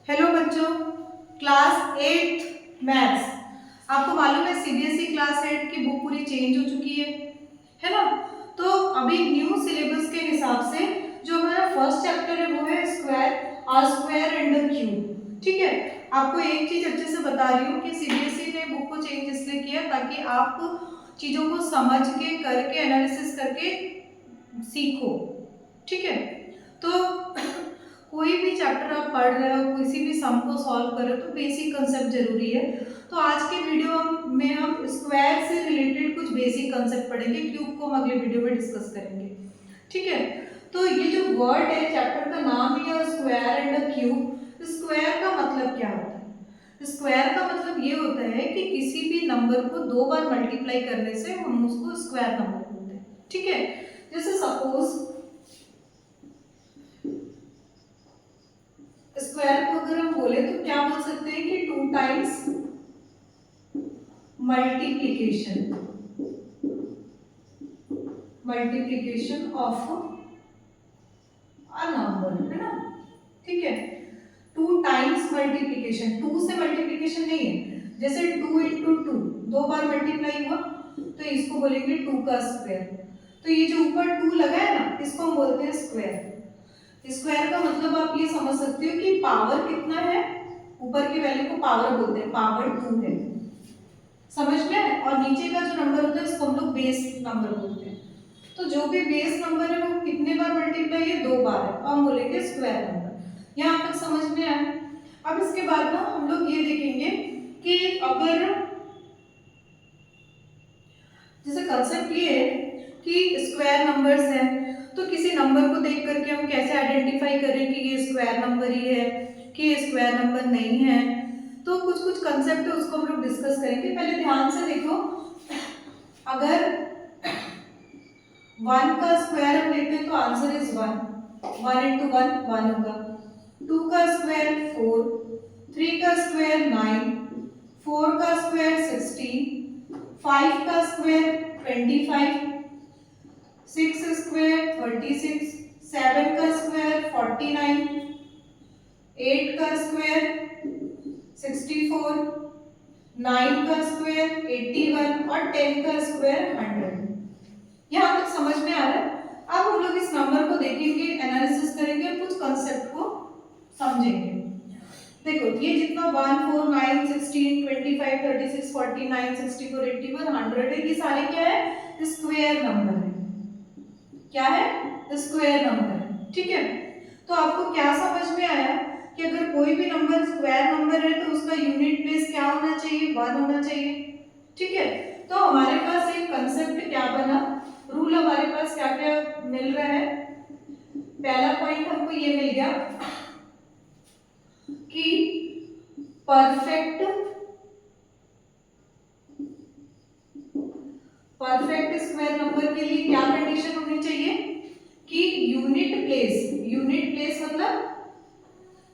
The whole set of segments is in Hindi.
हेलो बच्चों, क्लास 8 मैथ्स। आपको मालूम है सीबीएसई क्लास 8 की बुक पूरी चेंज हो चुकी है ना। तो अभी न्यू सिलेबस के हिसाब से जो हमारा फर्स्ट चैप्टर है वो है square, R square and cube. ठीक है, आपको एक चीज अच्छे से बता रही हूँ कि सीबीएसई ने बुक को चेंज इसलिए किया ताकि आप चीजों को समझ के करके एनालिसिस करके सीखो। ठीक है, तो कोई भी चैप्टर आप पढ़ रहे हो, किसी भी सम को सॉल्व कर रहे हो तो बेसिक कंसेप्ट जरूरी है। तो आज के वीडियो में हम स्क्वायर से रिलेटेड कुछ बेसिक कंसेप्ट पढ़ेंगे, क्यूब को हम अगले वीडियो में डिस्कस करेंगे। ठीक है, तो ये जो वर्ड है, चैप्टर का नाम ही है स्क्वायर एंड क्यूब। स्क्वायर का मतलब क्या होता है? स्क्वायर का मतलब ये होता है कि किसी भी नंबर को दो बार मल्टीप्लाई करने से हम उसको स्क्वायर नंबर बोलते हैं। ठीक है, जैसे सपोज स्क्वायर को अगर हम बोले तो क्या बोल सकते हैं कि 2 times multiplication of a number, है ना। ठीक है, 2 टाइम्स मल्टीप्लीकेशन, 2 से मल्टीप्लीकेशन नहीं है। जैसे 2 इंटू 2 दो बार मल्टीप्लाई हुआ तो इसको बोलेंगे 2 का स्क्वायर। तो ये जो ऊपर 2 लगा है ना, इसको हम बोलते हैं स्क्वायर। स्क्वायर का मतलब आप ये समझ सकते हो कि पावर कितना है, ऊपर की वैल्यू को पावर बोलते हैं, पावर 2 है। समझ में? और नीचे का जो नंबर होता है इसको हम लोग बेस नंबर बोलते हैं। तो जो भी बेस नंबर है वो कितने बार मल्टीप्लाई है? 2 बार है, तो हम बोलेंगे स्क्वायर नंबर। यहाँ तक समझ में आया? अब इसके बाद ना हम लोग ये देखेंगे कि अगर जैसे कंसेप्ट ये है कि स्क्वायर नंबर्स हैं, तो किसी नंबर को देख करके हम कैसे आइडेंटिफाई करें कि ये स्क्वायर नंबर ही है कि ये स्क्वायर नंबर नहीं है। तो कुछ कुछ कंसेप्ट है उसको हम लोग डिस्कस करेंगे। पहले ध्यान से देखो, अगर 1 का स्क्वायर हम लेते हैं तो आंसर इज 1। 1 इंटू 1 1 होगा। 2 का स्क्वायर 4, 3 का स्क्वायर 9, 4 का स्क्वायर 16, 5 का स्क्वायर 25, 6 स्क्वायर 36, 7 का स्क्वायर 49, 8 का स्क्वायर 64, 9 का स्क्वायर 81 और 10 का स्क्वायर 100। यहाँ तक समझ में आ रहा है? अब हम लोग इस नंबर को देखेंगे, एनालिसिस करेंगे और कुछ कंसेप्ट को समझेंगे। देखो ये जितना 1 4 9 16 25 36 49 64 81 100 है, ये सारे क्या है? स्क्वायर नंबर है। क्या है? स्क्वायर नंबर है। ठीक है, तो आपको क्या समझ में आया कि अगर कोई भी नंबर स्क्वायर नंबर है तो उसका यूनिट प्लेस क्या होना चाहिए? 1 होना चाहिए। ठीक है, तो हमारे पास एक कंसेप्ट क्या बना, रूल हमारे पास क्या क्या मिल रहा है। पहला पॉइंट हमको ये मिल गया कि परफेक्ट स्क्वायर नंबर के लिए क्या कंडीशन होनी चाहिए कि यूनिट प्लेस मतलब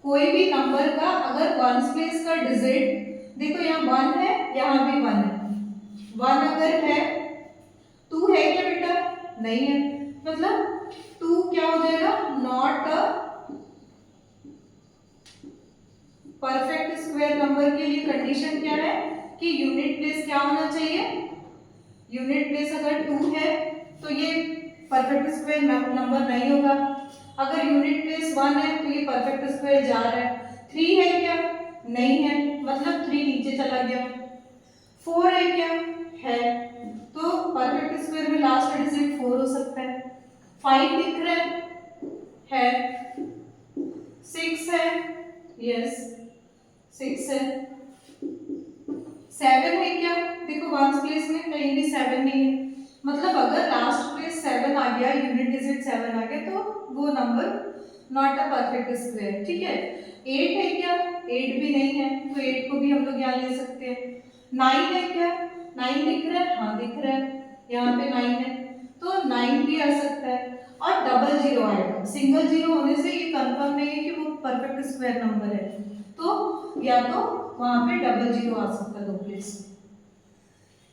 कोई भी नंबर का अगर वंस प्लेस का डिजिट, देखो यहाँ 1 है, यहाँ भी 1 है। 1 अगर है, 2 है क्या बेटा? नहीं है, मतलब 2 क्या हो जाएगा? Not a perfect square number के लिए कंडीशन क्या है कि यूनिट प्लेस क्या होना चाहिए? यूनिट प्लेस अगर 2 है तो ये परफेक्ट स्क्वायर नंबर नहीं होगा। अगर यूनिट प्लेस 1 है तो ये परफेक्ट स्क्वायर जा रहा है। 3 है क्या? नहीं है, मतलब 3 नीचे चला गया। 4 है क्या? है, तो परफेक्ट स्क्वायर में लास्ट डिजिट 4 हो सकता है। 5 दिख रहा है? 6 है, यस 6 है। 7 है क्या? देखो वंस प्लेस में कहीं भी 7 नहीं है, मतलब अगर लास्ट प्लेस 7 आ गया, यूनिट डिजिट 7 आ गया तो वो number not a perfect square. ठीक है, 8 है क्या? 8 भी नहीं है, तो 8 को भी हम लोग यहाँ ले सकते हैं। 9 है क्या? 9 दिख रहा है? हाँ दिख रहा है, यहाँ पे 9 है, तो 9 भी आ सकता है। और डबल जीरो आएगा, सिंगल जीरो होने से ये कंफर्म नहीं है कि वो परफेक्ट स्क्वायर नंबर है, तो या तो वहां पे डबल जीरो आ सकता है दो प्लेस।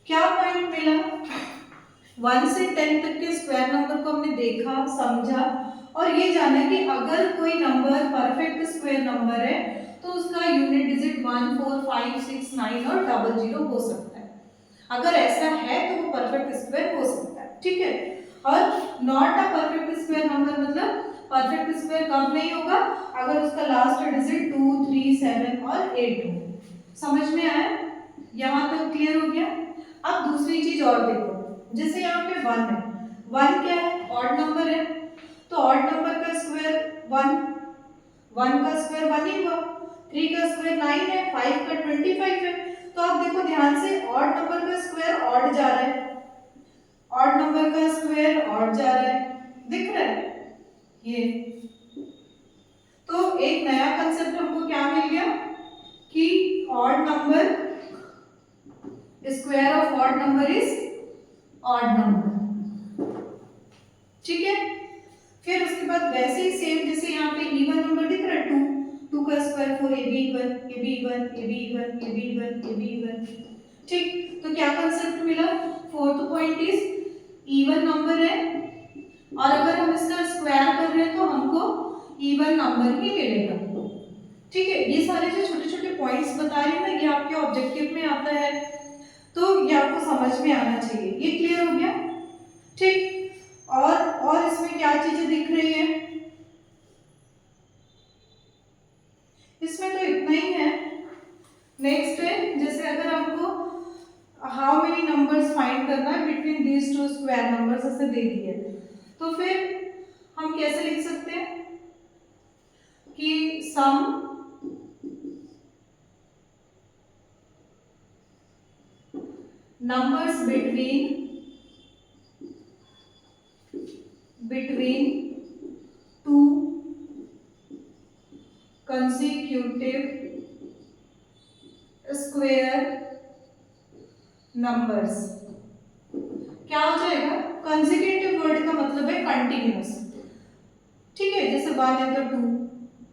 क्या पॉइंट मिला? 1 से 10 तक के स्क्वायर नंबर को हमने देखा, समझा और ये जाना कि अगर कोई नंबर परफेक्ट स्क्वायर नंबर है तो उसका यूनिट डिजिट 1, 4, 5, 6, 9 और 00 हो सकता है। अगर ऐसा है तो वो परफेक्ट स्क्वायर हो सकता है, ठीक है। और not a perfect square number मतलब परफेक्ट स्क्वायर कब नहीं होगा, अगर उसका लास्ट डिजिट 2, 3, 7 और 8 हो। समझ में आया? यहाँ तक क्लियर हो गया। अब दूसरी चीज और देखो, जैसे यहाँ पे 1 है, 1 क्या है, ऑड नंबर है, तो ऑड नंबर का स्क्वायर 1, 1 का स्क्वायर 1 ही हुआ, 3 का स्क्वायर 9 है, 5 का 25 है। तो आप देखो ध्यान से, ऑड नंबर का स्क्वायर ऑड जा रहा है, ऑड नंबर का स्क्वायर ऑड जा रहा है, दिख रहा है ये। तो एक नया कंसेप्ट हमको क्या मिल गया कि odd number, square of odd number is odd number, ठीक है। फिर उसके बाद वैसे ही सेम, जैसे यहाँ पे इवन नंबर दिख रहा है 2, 2 का स्क्वायर 4, ये भी इवन, ये भी इवन, ये भी इवन, ये भी इवन, ये भी इवन, ठीक। तो क्या कंसेप्ट मिला, fourth point is even number है और अगर हम इसका स्क्वायर कर रहे हैं तो हमको इवन नंबर ही मिलेगा, ठीक है। ये सारे जो छोटे छोटे पॉइंट्स बता रही हूँ ना, ये आपके ऑब्जेक्टिव में आता है, तो ये आपको समझ में आना चाहिए। ये क्लियर हो गया, ठीक। और इसमें क्या चीजें दिख रही है, इसमें तो इतना ही है। नेक्स्ट है, जैसे अगर आपको हाउ मेनी नंबर्स फाइंड करना है between these two square numbers ऐसे दे दिए, तो फिर हम कैसे लिख सकते हैं कि सम numbers between two consecutive square numbers, क्या हो जाएगा, कंसेक्यूटिव वर्ड का मतलब है कंटिन्यूअस, ठीक है। जैसे 1 है तो 2,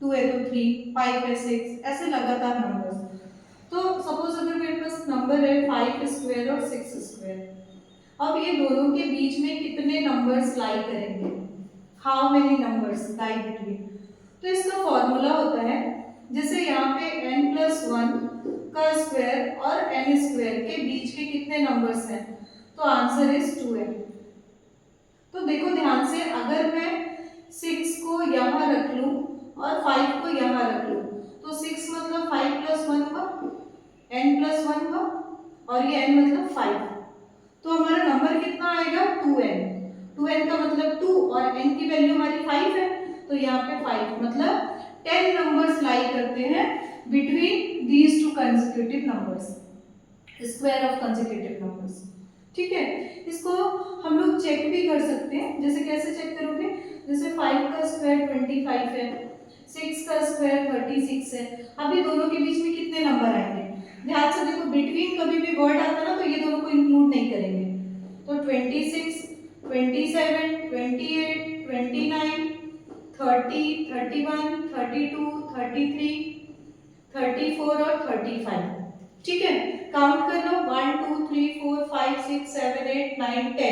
2 है तो 3, 5 है 6, ऐसे लगातार नंबर्स। तो सपोज अगर मेरे पास नंबर है 5 स्क्वायर और 6 स्क्वायर, अब ये दोनों के बीच में कितने नंबर्स लाई करेंगे, how many numbers lie between. तो इसका फॉर्मूला होता है, जैसे यहाँ पे n+1 का स्क्वायर और n स्क्वायर के बीच के कितने नंबर्स हैं, तो आंसर इज 2n। तो देखो ध्यान से, अगर मैं 6 को यहाँ रख लूँ और 5 को यहाँ रख लूँ, तो 6 मतलब 5+1 हुआ, n+1 हुआ, और ये n मतलब 5, तो हमारा नंबर कितना आएगा 2n। 2n का मतलब 2 और n की वैल्यू हमारी 5 है, तो यहाँ पे 5 मतलब 10 नंबर्स लाई करते हैं between these two consecutive numbers, square of consecutive numbers, ठीक है। इसको हम लोग चेक भी कर सकते हैं, जैसे कैसे चेक करोगे, जैसे 5 का स्क्वायर 25 है, 6 का स्क्वायर 36 है, अभी दोनों के बीच में कितने नंबर आएंगे, ध्यान से देखो, बिटवीन कभी भी वर्ड आता है ना तो ये दोनों को इंक्लूड नहीं करेंगे, तो 26, 27, 28, 29, 30, 31, 32, 33, 34 और 35, ठीक है। काउंट कर लो, 1, 2, 3, 4, 5, 6, 7, 8, 9,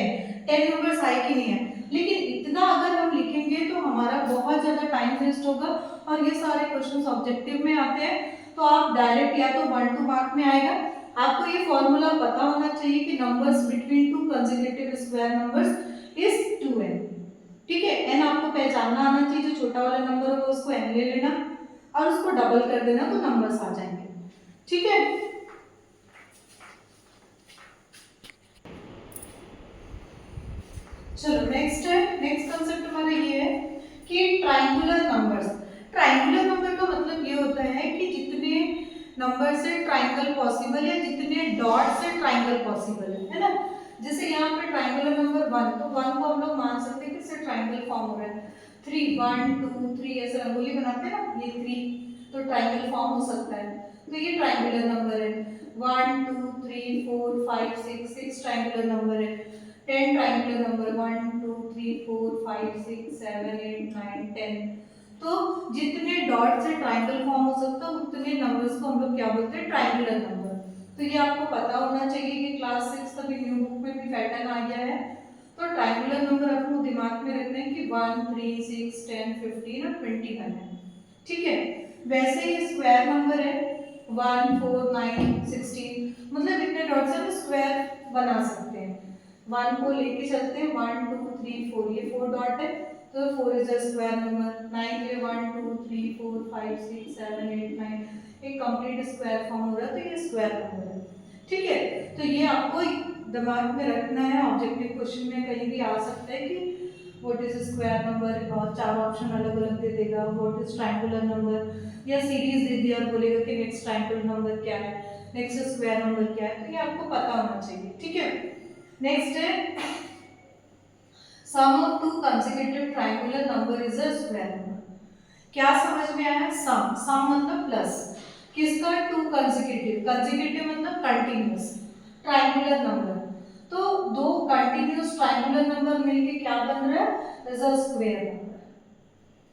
10 नंबर्स आए कि नहीं है। लेकिन इतना अगर हम लिखेंगे तो हमारा बहुत ज्यादा टाइम वेस्ट होगा, और ये सारे क्वेश्चंस ऑब्जेक्टिव में आते हैं, तो आप डायरेक्ट या तो 1, 2 मार्क में आएगा। आपको ये फॉर्मूला पता होना चाहिए कि numbers between two consecutive square numbers is 2n, ठीक है। n आपको पहचानना आना चाहिए, जो छोटा वाला नंबर होगा उसको n ले लेना और उसको डबल कर देना तो नंबर्स आ जाएंगे, ठीक है। चलो नेक्स्ट है, नेक्स्ट कंसेप्ट हमारा ये है कि ट्रायंगुलर नंबर्स। ट्रायंगुलर नंबर का मतलब ये होता है कि जितने नंबर से ट्रायंगल पॉसिबल है, जितने डॉट से ट्रायंगल पॉसिबल है ना। जैसे यहाँ पे ट्रायंगुलर नंबर 1, तो 1 को हम लोग मान सकते हैं कि इससे ट्रायंगल फॉर्म हो रहा है। 3, 1, 2, 3 ऐसे रंगोली बनाते हैं ना, ये 3 तो ट्रायंगल फॉर्म हो सकता है, तो ये ट्रायंगुलर नंबर है। 1, 2, 3, 4, 5, 6 ट्रायंगुलर नंबर है। 10 ट्रायंगुलर नंबर, 1, 2, 3, 4, 5, 6, 7, 8, 9, 10। तो जितने डॉट से ट्रायंगल फॉर्म हो सकता है उतने नंबर्स को हम लोग क्या बोलते हैं, ट्रायंगुलर नंबर। तो ये आपको पता होना चाहिए कि क्लास 6 तक न्यू बुक में भी पैटर्न आ गया है। तो ट्रायंगुलर नंबर आपको दिमाग में रखना है कि 1, 3, 6, 10, 15 और 21 है, ठीक है। वैसे ही स्क्वायर नंबर है 1 4 9 16, मतलब इतने डॉट से हम स्क्वायर बना सकते हैं। 1 को लेके चलते हैं 1 2 3 4, ये 4 डॉट है तो 4 इज अ स्क्वायर नंबर। 9 के 1 2 3 4 5 6 7 8 9, एक कंप्लीट स्क्वायर फॉर्म हो रहा है, तो ये स्क्वायर नंबर है। ठीक है, तो ये आपको दिमाग में रखना है, ऑब्जेक्टिव क्वेश्चन में कहीं भी आ सकता है कि व्हाट इज स्क्वायर नंबर, और 4 ऑप्शन अलग अलग दे देगा। व्हाट इज ट्रायंगुलर नंबर, या सीरीज दे दिया और बोलेगा कि नेक्स्ट ट्रायंगुलर नंबर क्या है, नेक्स्ट स्क्वायर नंबर क्या है, तो ये आपको पता होना चाहिए। ठीक है, नेक्स्ट है sum of two consecutive triangular number is a square number. क्या समझ में आया? सम, सम मतलब प्लस किसका? टू कंसेक्यूटिव, कंसेक्यूटिव मतलब कंटिन्यूअस ट्रायंगुलर नंबर, तो दो कंटिन्यूअस ट्रायंगुलर नंबर मिलके क्या बन रहा है? Is a square number.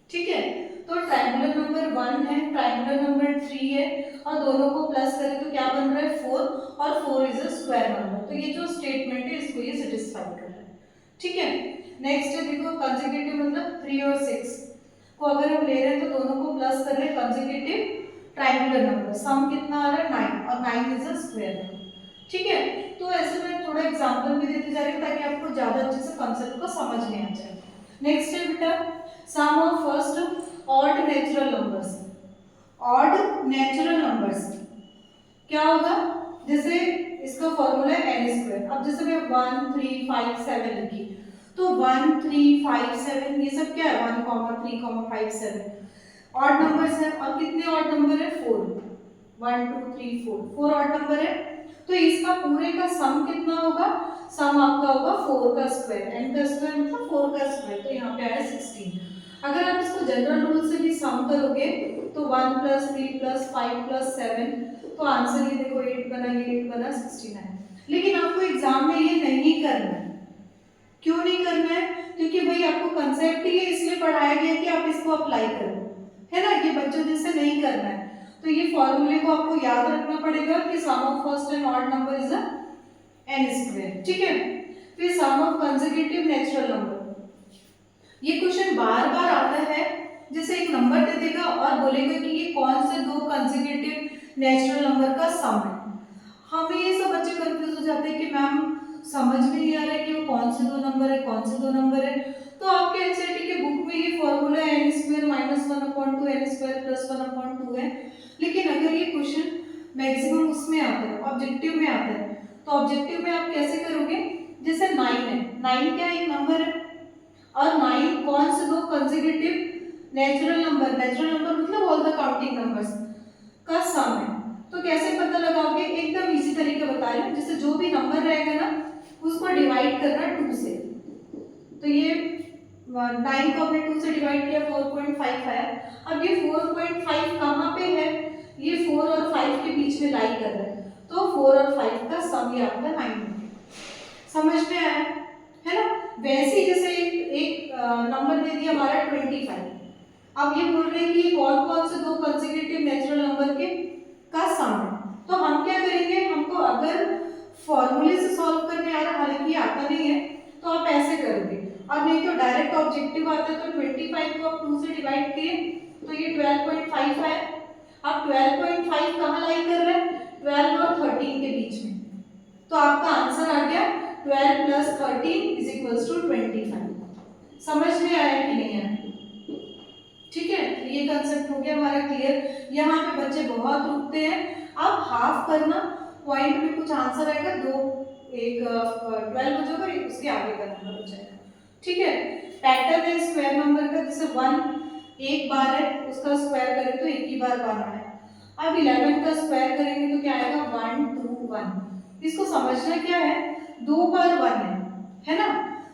ठीक है, तो ट्रायंगुलर नंबर 1 है, ट्रायंगुलर नंबर 3 है, और दोनों को प्लस करें तो क्या बन रहा है? 4, और 4 इज अ स्क्वायर नंबर। तो ये जो स्टेटमेंट है इसको ये सेटिस्फाई कर रहा है। ठीक है, नेक्स्ट है देखो कंसेक्यूटिव मतलब 3 और 6 को अगर हम ले रहे हैं तो दोनों को प्लस कर रहे हैं, कंसेक्यूटिव ट्रायंगुलर नंबर, सम कितना आ रहा है? 9, और 9 इज अ स्क्वायर नंबर। ठीक है, तो ऐसे मैं थोड़ा एग्जांपल भी देते जा रही हूँ ताकि आपको ज्यादा अच्छे से कांसेप्ट को समझ में आ जाए। नेक्स्ट है बेटा sum of first odd natural numbers. Odd natural numbers क्या होगा? जैसे इसका फॉर्मूला है n स्क्वायर। अब जैसे मैं 1 3 5 7 लिखी तो 1 3 5 7 ये सब क्या है? 1 3 5 7 ऑड नंबर्स है, और कितने ऑड नंबर है? 4, 1 2 3 4, 4 ऑड नंबर है, तो इसका पूरे का सम कितना होगा? सम आपका होगा 4 का स्क्वायर, n का स्क्वायर मतलब 4 का स्क्वायर, तो यहाँ पे आया 16। अगर आप इसको जनरल रूल से भी सम करोगे तो 1 + 3 + 5 + 7, तो आंसर ये देखो 8 बना, ये 8 बना 69। लेकिन आपको एग्जाम में ये नहीं करना है। क्यों नहीं करना है? क्योंकि भाई आपको कंसेप्ट ही इसलिए पढ़ाया गया कि आप इसको अप्लाई करो, है ना, ये बच्चों जैसे नहीं करना है। तो ये फॉर्मूले को आपको याद रखना पड़ेगा कि sum of first and odd number is n square. ठीक है, फिर sum of consecutive natural number, ये क्वेश्चन बार बार आता है। जैसे एक नंबर दे देगा और बोलेगा कि ये कौन से दो कंसेक्यूटिव नेचुरल नंबर का सम है। हमें ये सब बच्चे कंफ्यूज हो जाते हैं कि मैम समझ में नहीं आ रहा है कि वो कौन से दो नंबर है, कौन से दो नंबर है। तो आपके एनसीईआरटी के बुक में ये फॉर्मूला है n square minus 1/2 n square plus 1/2 है। लेकिन अगर ये क्वेश्चन मैक्सिमम उसमें आता है, ऑब्जेक्टिव में आता है, तो ऑब्जेक्टिव में आप कैसे करोगे? जैसे 9 है, 9 क्या एक नंबर है, और 9 कौन से दो consecutive natural number, natural number मतलब ऑल द काउंटिंग नंबर्स का सम है। तो कैसे पता लगाओगे? एकदम इजी तरीका बता रही हूँ। जैसे जो भी नंबर रहेगा ना उसको डिवाइड करना 2 से, तो ये 9 को हमने 2 से डिवाइड किया 4.5 आया। अब ये 4.5 कहाँ पे है? ये 4 और 5 के बीच में लाई कर रहा है, तो 4 और 5 का सम ये आपका 9 है। समझ में आया है ना? वैसे ही जैसे एक नंबर दे दिया हमारा 25, अब ये बोल रहे हैं कि कौन कौन से दो कंसेक्यूटिव नेचुरल नंबर के का सम है। तो हम क्या करेंगे? हमको अगर फॉर्मूले से सॉल्व करने आ रहा, हालांकि आता नहीं है, तो आप ऐसे करोगे, और नहीं तो डायरेक्ट ऑब्जेक्टिव आता है तो 25 को आप 2 से डिवाइड किए तो ये 12.5 है। अब 12.5 कहाँ लाई कर रहे हैं? 12 और 13 के बीच में, तो आपका आंसर आ गया 12 + 13 = 25। समझ में आया कि नहीं आया? ठीक है, ये कंसेप्ट हो गया हमारा क्लियर। यहाँ पे बच्चे बहुत रुकते हैं। अब हाफ करना, पॉइंट में कुछ आंसर आएगा, दो एक 12 हो जाएगा और एक उसके आगे का नंबर हो जाएगा। ठीक है, पैटर्न है स्क्वायर नंबर का, जैसे 1 एक बार है उसका स्क्वायर करें तो एक ही बार बना है। अब 11 का स्क्वायर करेंगे तो क्या आएगा? 1 2 1। इसको समझना क्या है? 2 बार 1 है ना,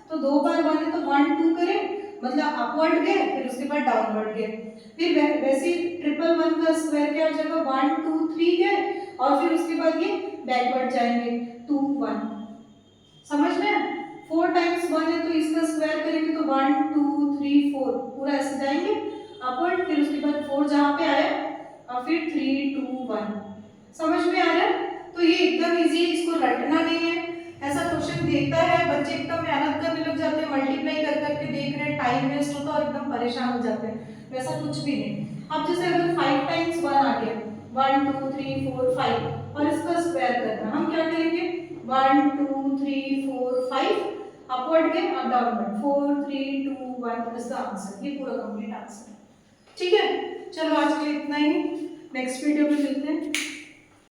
तो 2 बार 1 है तो 1 2 करें, मतलब अपवर्ड गए फिर उसके बाद डाउनवर्ड गए। फिर वैसे ही 1 का स्क्वायर क्या हो जाएगा? 1 2 3 गए, और फिर उसके बाद ये बैकवर्ड जाएंगे 2 1। समझ में? 4 टाइम्स 1 है तो इसका स्क्वायर करेंगे तो 1 2 3 4 पूरा ऐसे जाएंगे अपवर्ड, फिर उसके बाद 4 जहाँ पे आया और फिर 3 2 1। समझ में आ रहा है? तो ये एकदम इजी है, इसको रटना नहीं है। ऐसा क्वेश्चन देखता है बच्चे एकदम मेहनत करने लग जाते हैं, मल्टीप्लाई कर करके देख रहे हैं, टाइम वेस्ट होता है और एकदम परेशान हो जाते हैं। वैसा कुछ भी नहीं, अब जैसे अगर 5 टाइम्स 1 आ गया, 1 2 3 4 5, और इसका स्क्वायर करना, हम क्या करेंगे, 1 2 3 4 5, अपवर्ड में और डाउनवर्ड, 4 3 2 1 इसका आंसर, ये पूरा कंप्लीट आंसर। ठीक है, चलो आज के लिए इतना ही, नेक्स्ट वीडियो में मिलते हैं।